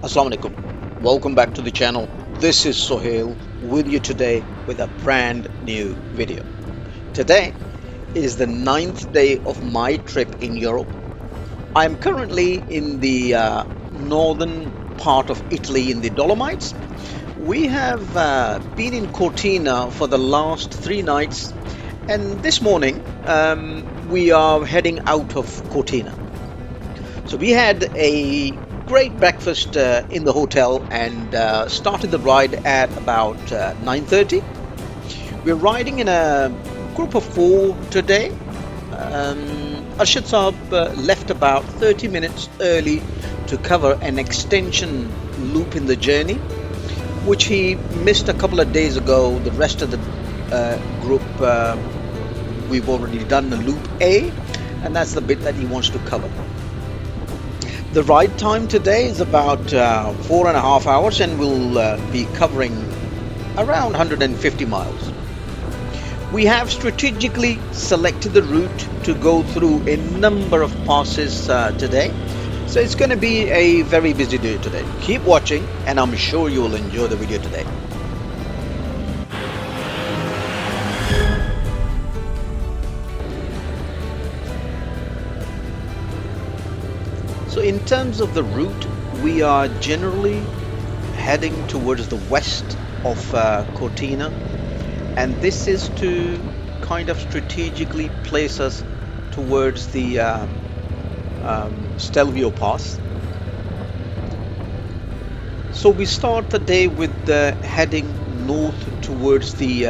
Assalamu alaikum. Welcome back to the channel. This is Sohail with you today with a brand new video. Today is the ninth day of my trip in Europe. I'm currently in the northern part of Italy in the Dolomites. We have been in Cortina for the last 3 nights, and this morning we are heading out of Cortina. So we had a great breakfast in the hotel and started the ride at about 9:30. We're riding in a group of four today. Arshad Saab left about 30 minutes early to cover an extension loop in the journey, which he missed a couple of days ago. The rest of the group, we've already done the loop A, and that's the bit that he wants to cover. The ride time today is about 4.5 hours, and we'll be covering around 150 miles. We have strategically selected the route to go through a number of passes today, so it's going to be a very busy day today. Keep watching, and I'm sure you will enjoy the video today. So in terms of the route, we are generally heading towards the west of Cortina, and this is to kind of strategically place us towards the Stelvio Pass. So we start the day with heading north towards the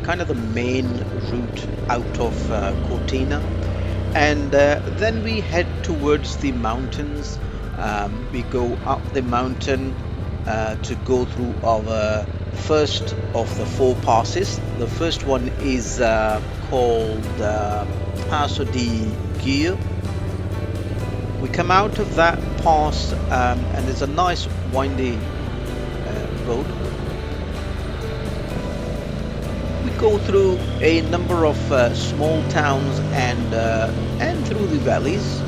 kind of the main route out of Cortina. And then we head towards the mountains. We go up the mountain to go through our first of the four passes. The first one is called Passo di Gio. We come out of that pass and there's a nice windy road. We go through a number of small towns and through the valleys,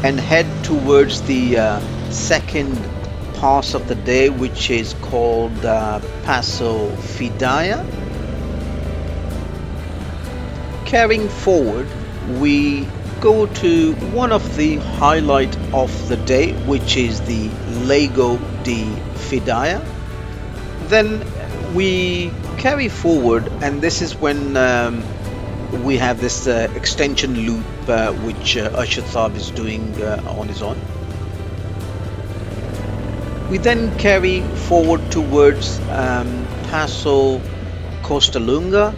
and head towards the second pass of the day, which is called Passo Fidaya. Carrying forward, we go to one of the highlight of the day, which is the Lago di Fidaya. Then we carry forward, and this is when we have this extension loop which Arshad Saab is doing on his own. We then carry forward towards Passo Costalunga,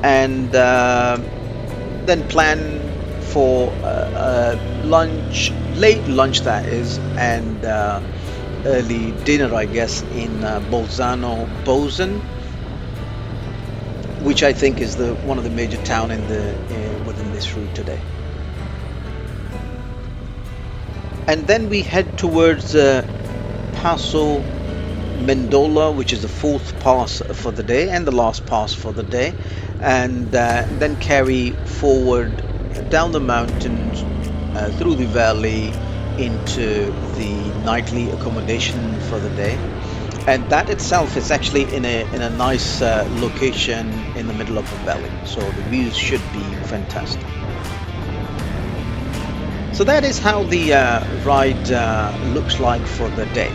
and then plan for lunch, late lunch that is, and early dinner, I guess, in Bolzano Bozen, which I think is one of the major town within this route today. And then we head towards Passo Mendola, which is the fourth pass for the day and the last pass for the day, and then carry forward down the mountains through the valley into the nightly accommodation for the day. And that itself is actually in a nice location in the middle of the valley, so the views should be fantastic. So that is how the ride looks like for the day.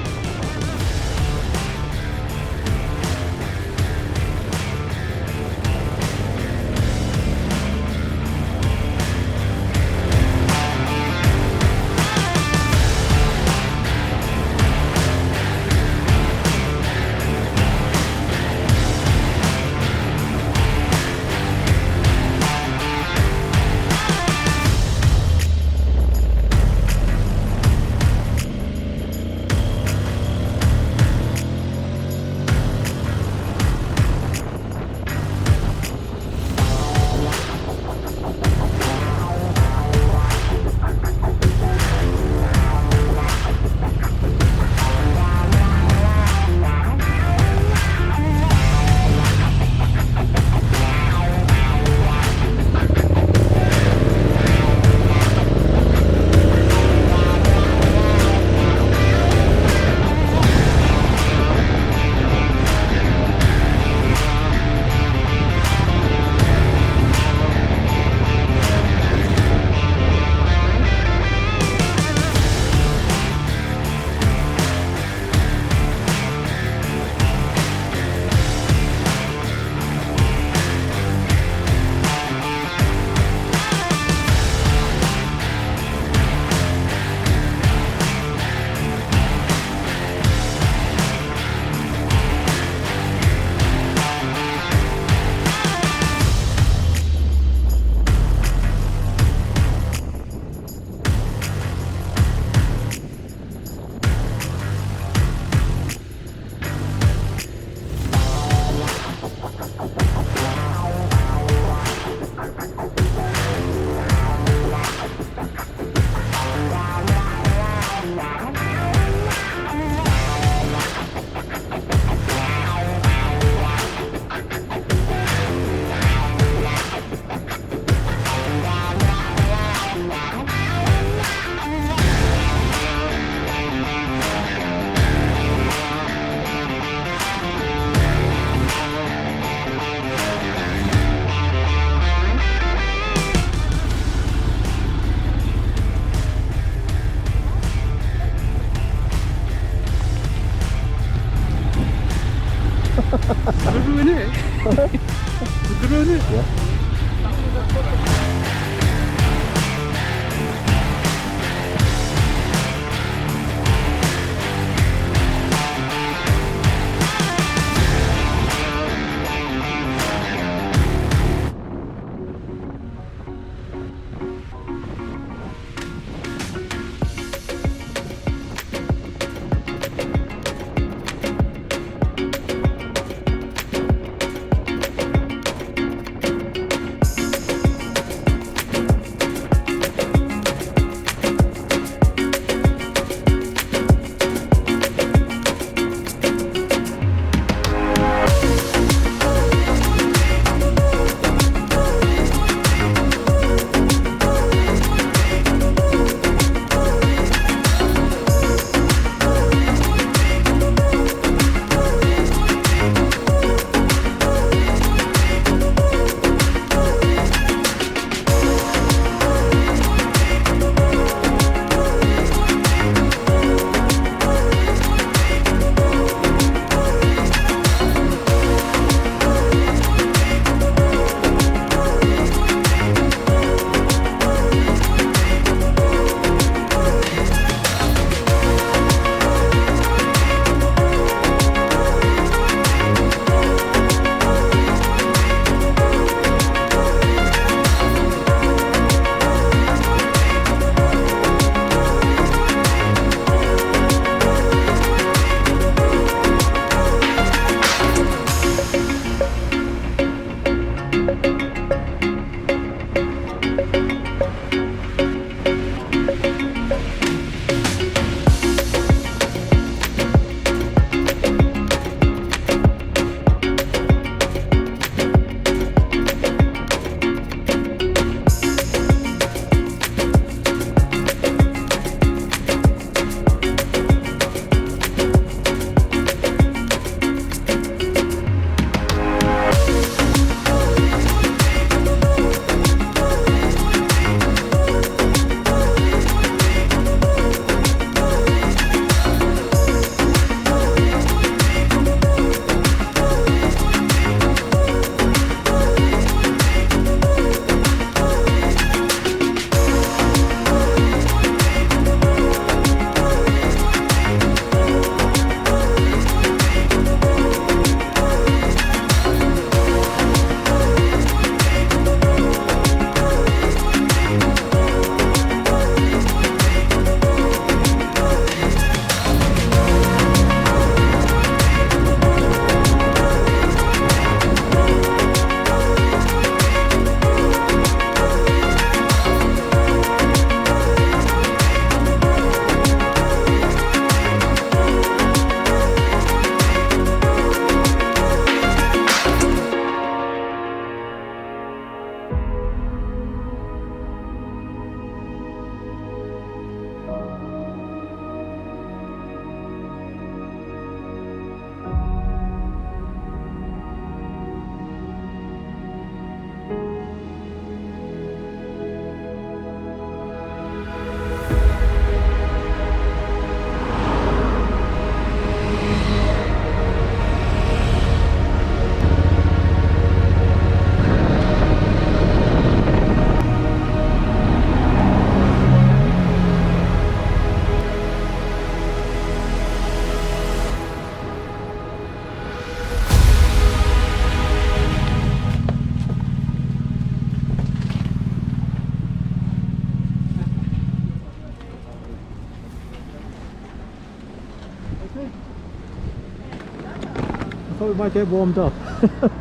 thought we might get warmed up.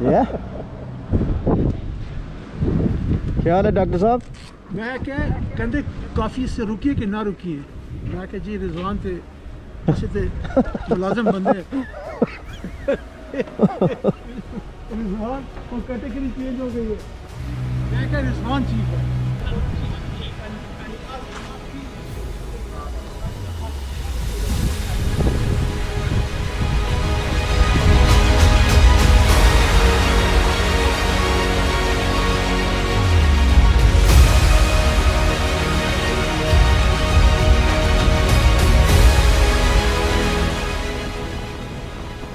Yeah? क्या हाल है doctor साहब? मैं क्या कहते काफ़ी से रुकिए कि ना रुकिए मैं क्या जी रिजवान थे अच्छे थे मुलाजिम बंदे रिजवान वो कैटेगरी चेंज हो गई है मैं क्या रिजवान चीफ है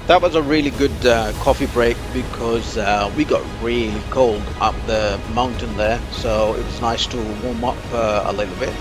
That was a really good coffee break because we got really cold up the mountain there, so it was nice to warm up a little bit.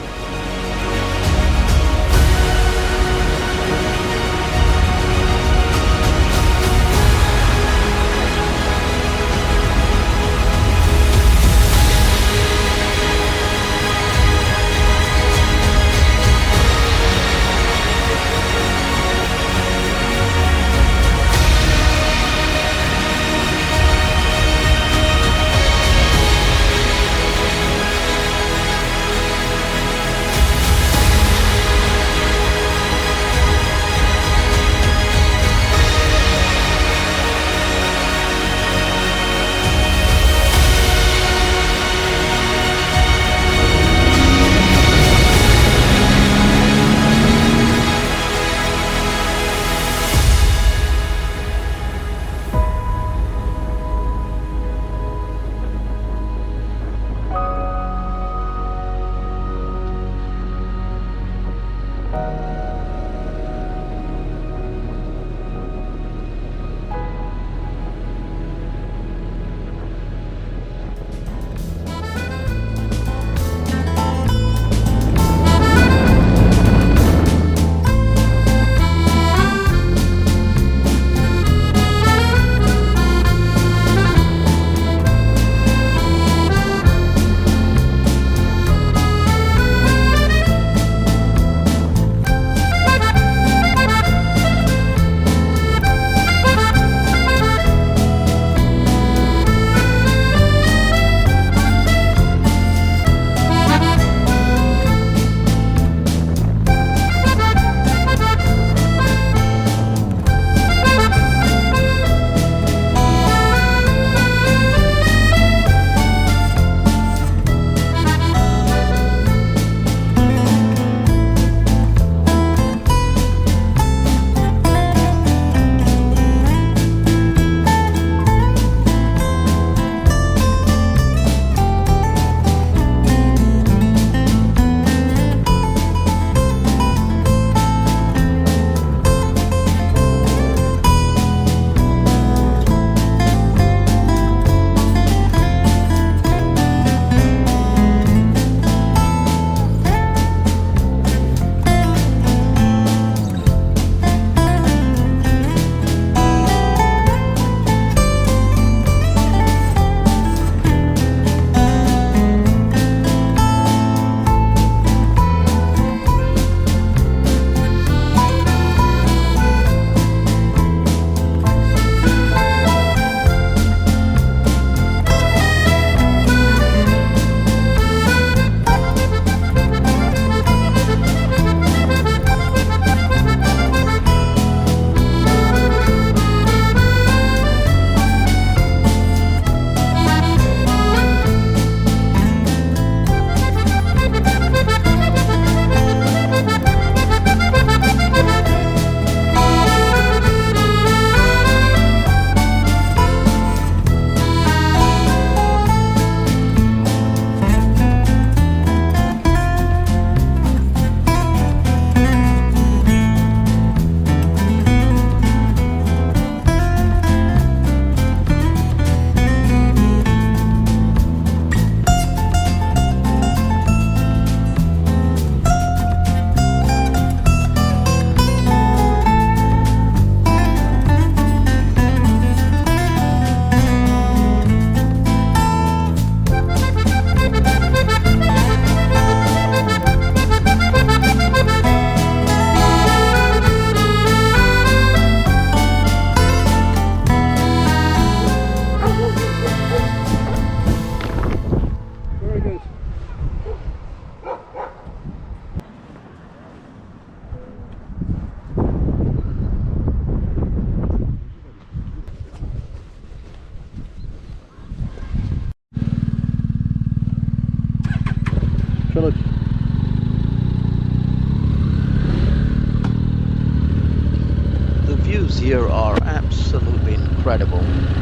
Here are absolutely incredible.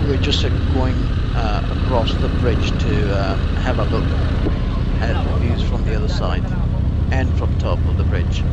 We're just going across the bridge to have a look at the views from the other side and from top of the bridge.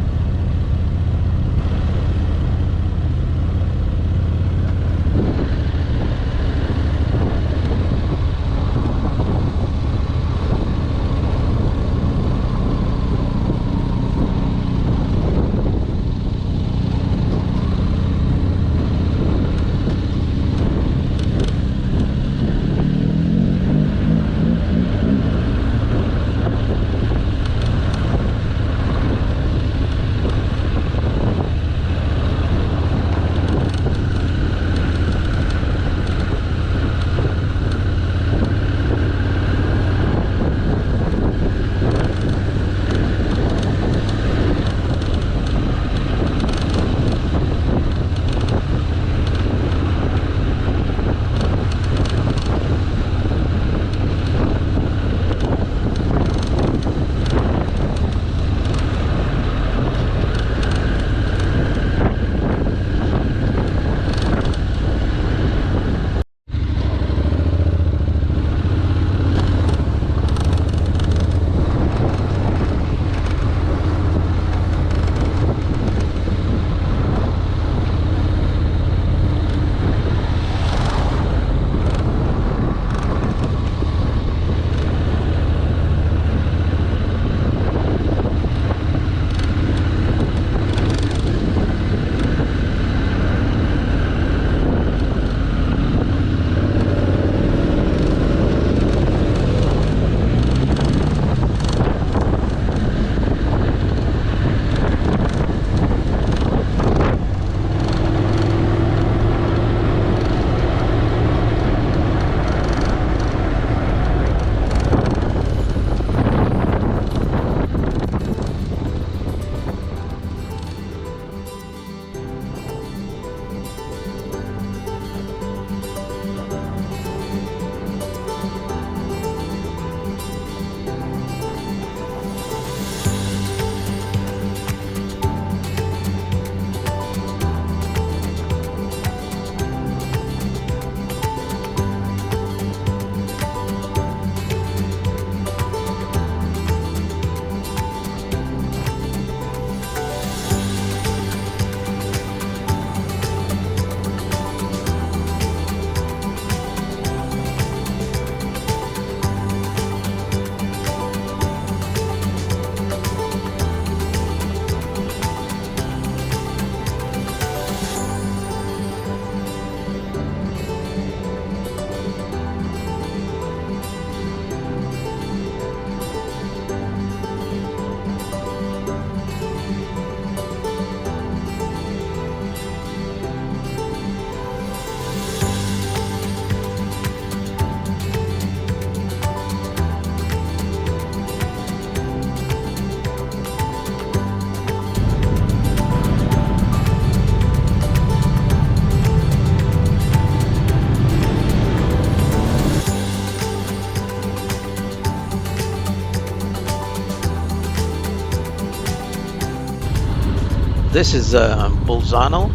This is Bolzano.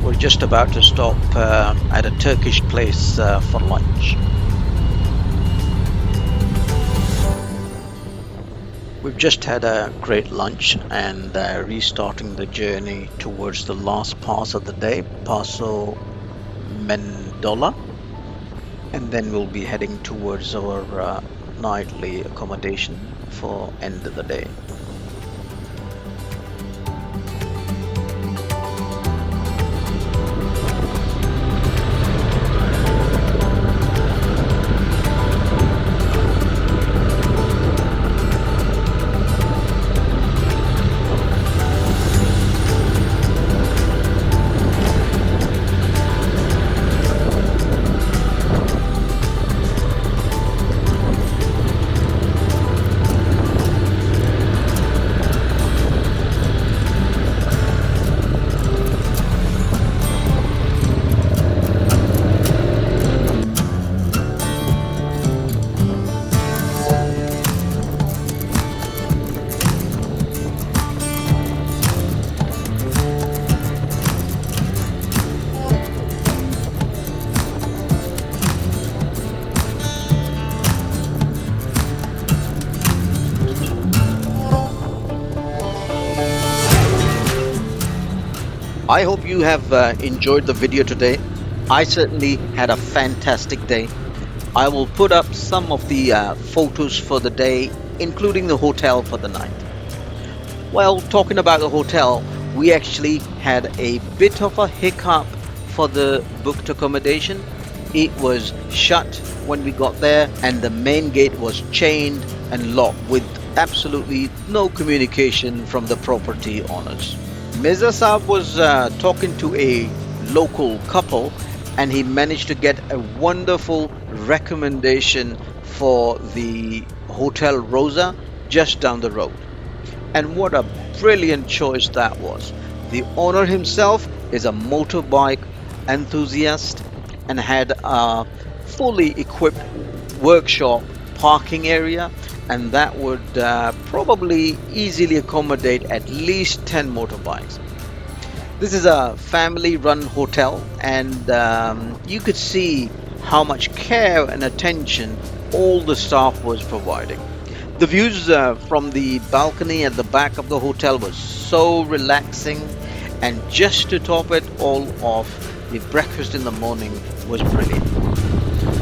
We're just about to stop at a Turkish place for lunch. We've just had a great lunch and restarting the journey towards the last pass of the day, Paso Mendola, and then we'll be heading towards our nightly accommodation for end of the day. I hope you have enjoyed the video today. I certainly had a fantastic day. I will put up some of the photos for the day, including the hotel for the night. Well, talking about the hotel, we actually had a bit of a hiccup for the booked accommodation. It was shut when we got there, and the main gate was chained and locked with absolutely no communication from the property owners. Mirza Saab was talking to a local couple, and he managed to get a wonderful recommendation for the Hotel Rosa just down the road. And what a brilliant choice that was. The owner himself is a motorbike enthusiast and had a fully equipped workshop parking area, and that would probably easily accommodate at least 10 motorbikes. This is a family run hotel, and you could see how much care and attention all the staff was providing. The views from the balcony at the back of the hotel was so relaxing, and just to top it all off, the breakfast in the morning was brilliant.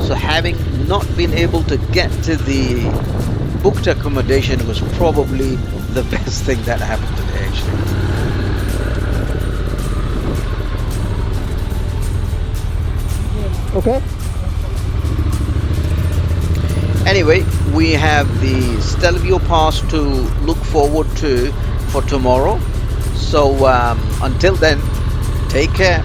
So having not been able to get to the booked accommodation was probably the best thing that happened today, actually. Okay. Anyway, we have the Stelvio Pass to look forward to for tomorrow. So until then, take care.